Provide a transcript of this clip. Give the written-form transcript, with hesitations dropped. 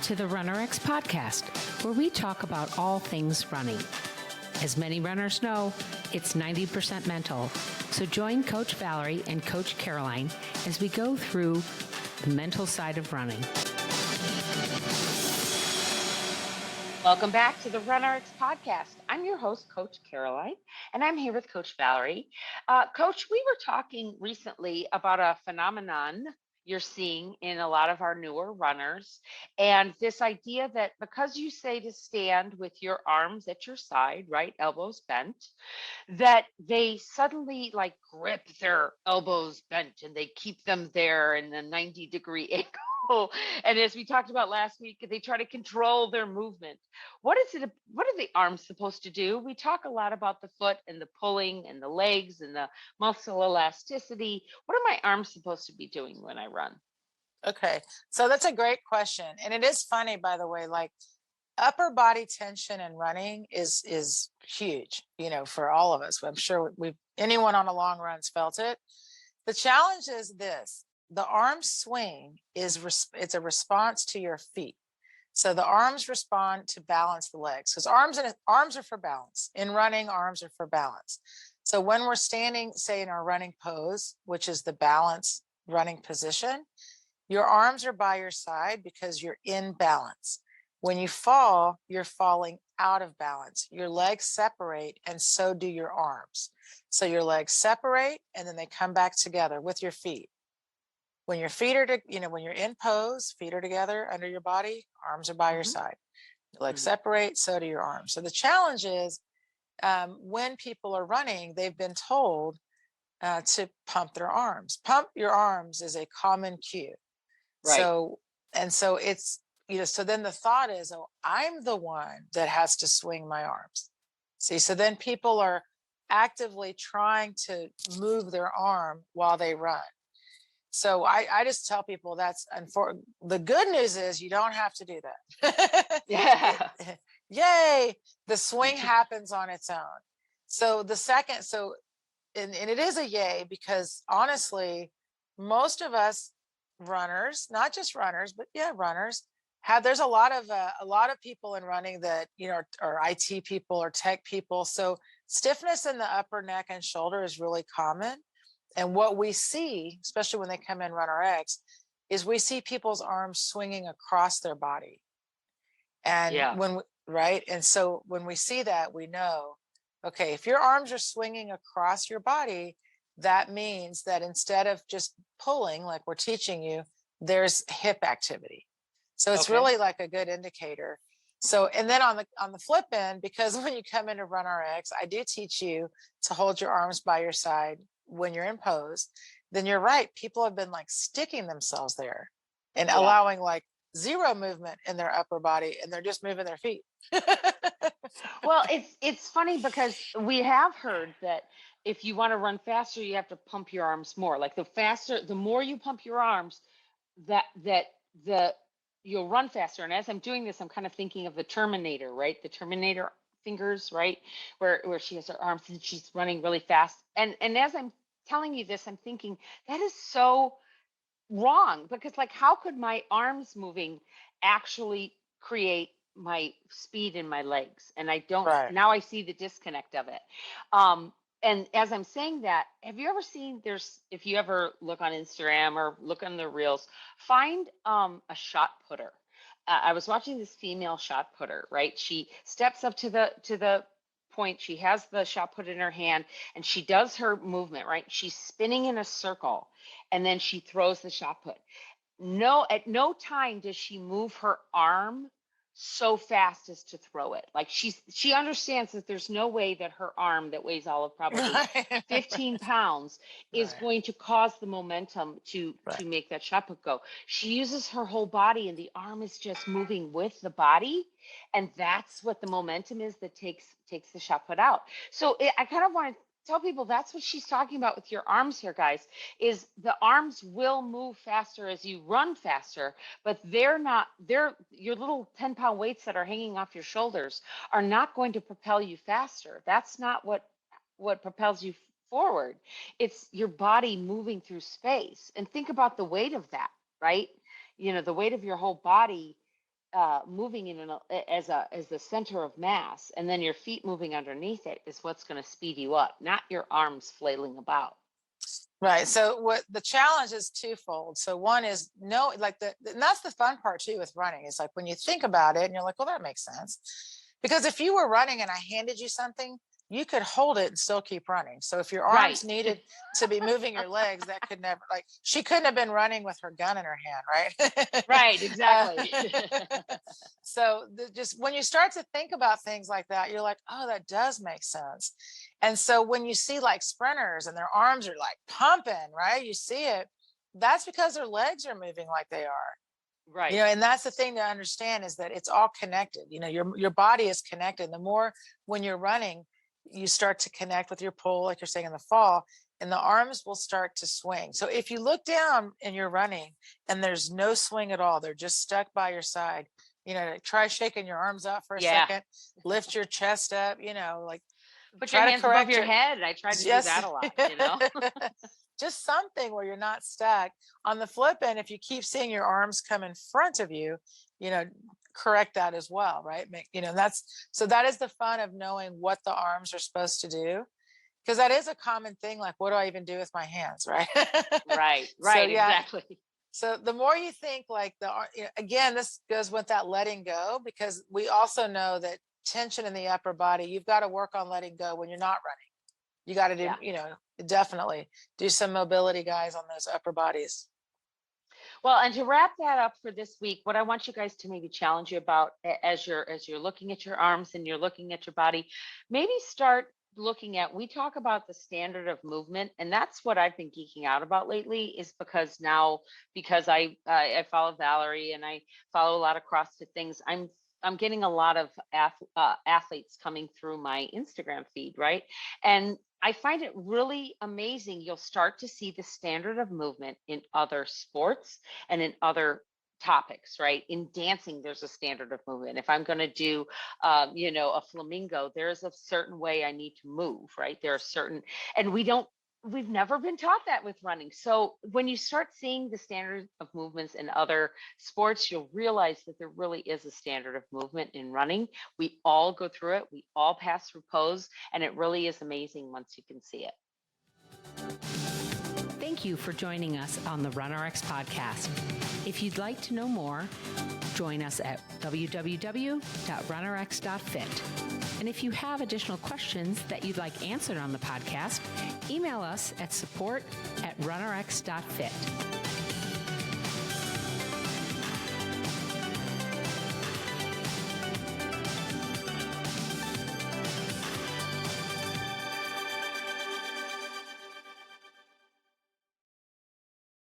to the RunnerX podcast, where we talk about all things running. As many runners know, it's 90% mental. So join Coach Valerie and Coach Caroline as we go through the mental side of running. Welcome back to the RunnerX podcast. I'm your host, Coach Caroline, and I'm here with Coach Valerie. Coach, we were talking recently about a phenomenon you're seeing in a lot of our newer runners, and this idea that because you say to stand with your arms at your side, right, elbows bent, that they suddenly like grip their elbows bent and they keep them there in a 90-degree angle. And as we talked about last week, they try to control their movement. What are the arms supposed to do? We talk a lot about the foot and the pulling and the legs and the muscle elasticity. What are my arms supposed to be doing when I run? Okay, so that's a great question. And it is funny, by the way, like upper body tension and running is huge, for all of us. I'm sure anyone on a long run's felt it. The challenge is this: the arm swing it's a response to your feet. So the arms respond to balance the legs, because arms are for balance. In running, arms are for balance. So when we're standing, say in our running pose, which is the balance running position, your arms are by your side because you're in balance. When you fall, you're falling out of balance. Your legs separate, and so do your arms. So your legs separate, and then they come back together with your feet. When your feet are, when you're in pose, feet are together under your body, arms are by your side. Your legs separate, so do your arms. So the challenge is when people are running, they've been told to pump their arms. Pump your arms is a common cue. Right. So it's, so then the thought is, oh, I'm the one that has to swing my arms. See, so then people are actively trying to move their arm while they run. So I just tell people that's unfortunate. The good news is you don't have to do that. Yeah. Yay. The swing happens on its own. So and it is a yay, because honestly, most of us runners, not just runners, but runners, there's a lot of people in running that, are IT people or tech people. So stiffness in the upper neck and shoulder is really common. And what we see, especially when they come in RunnerX, is we see people's arms swinging across their body. And and so when we see that, we know, okay, if your arms are swinging across your body, that means that instead of just pulling like we're teaching you, there's hip activity. So it's really like a good indicator. So, and then on the flip end, because when you come into RunnerX, I do teach you to hold your arms by your side when you're in pose. Then you're right, people have been like sticking themselves there and allowing like zero movement in their upper body, and they're just moving their feet. Well, it's funny because we have heard that if you want to run faster, you have to pump your arms more. Like the more you pump your arms, you'll run faster. And as I'm doing this, I'm kind of thinking of the Terminator, right? The Terminator fingers, right? Where she has her arms and she's running really fast. And as I'm telling you this, I'm thinking that is so wrong, because like, how could my arms moving actually create my speed in my legs? And I don't, now I see the disconnect of it. And as I'm saying that, have you ever seen, if you ever look on Instagram or look on the reels, find a shot putter. I was watching this female shot putter, right? She steps up to the point. She has the shot put in her hand and she does her movement, right? She's spinning in a circle and then she throws the shot put. At no time does she move her arm so fast as to throw it. Like she understands that there's no way that her arm that weighs all of probably 15 pounds is going to cause the momentum to make that shot put go. She uses her whole body and the arm is just moving with the body. And that's what the momentum is that takes the shot put out. So I kind of want to tell people that's what she's talking about with your arms here, guys, is the arms will move faster as you run faster, but your little 10-pound weights that are hanging off your shoulders are not going to propel you faster. That's not what propels you forward. It's your body moving through space. And think about the weight of that, right? The weight of your whole body moving as the center of mass, and then your feet moving underneath it is what's going to speed you up, not your arms flailing about. Right. So what the challenge is twofold. So one is like and that's the fun part too with running. It's like when you think about it and you're like, well, that makes sense. Because if you were running and I handed you something, you could hold it and still keep running. So if your arms Right. needed to be moving your legs, that could never, like, she couldn't have been running with her gun in her hand, right? Right, exactly. So just when you start to think about things like that, you're like, oh, that does make sense. And so when you see like sprinters and their arms are like pumping, right? You see it, that's because their legs are moving like they are. Right. And that's the thing to understand, is that it's all connected. Your body is connected. The more when you're running, you start to connect with your pull, like you're saying in the fall, and the arms will start to swing. So if you look down and you're running and there's no swing at all, they're just stuck by your side, try shaking your arms out for a Yeah. second, lift your chest up, like Put your try to hands above correct your it. head. I try to do Yes. that a lot. Just something where you're not stuck. On the flip end, if you keep seeing your arms come in front of you, correct that as well, right? That is the fun of knowing what the arms are supposed to do, because that is a common thing. Like, what do I even do with my hands, right? Right, So yeah, exactly. so the more you think like again, this goes with that letting go, because we also know that tension in the upper body, you've got to work on letting go when you're not running. You got to do, Yeah. definitely do some mobility, guys, on those upper bodies. Well, and to wrap that up for this week, what I want you guys to maybe challenge you about as you're looking at your arms and you're looking at your body, maybe start looking at, we talk about the standard of movement, and that's what I've been geeking out about lately, is because I follow Valerie and I follow a lot of CrossFit things. I'm getting a lot of athletes coming through my Instagram feed, right? And I find it really amazing. You'll start to see the standard of movement in other sports and in other topics, right? In dancing, there's a standard of movement. If I'm going to do, a flamingo, there's a certain way I need to move, right? There are certain, and we've never been taught that with running. So when you start seeing the standard of movements in other sports, you'll realize that there really is a standard of movement in running. We all go through it. We all pass through pose, and it really is amazing once you can see it. Thank you for joining us on the RunRx podcast. If you'd like to know more, join us at www.runrx.fit. And if you have additional questions that you'd like answered on the podcast, email us at support@runrx.fit.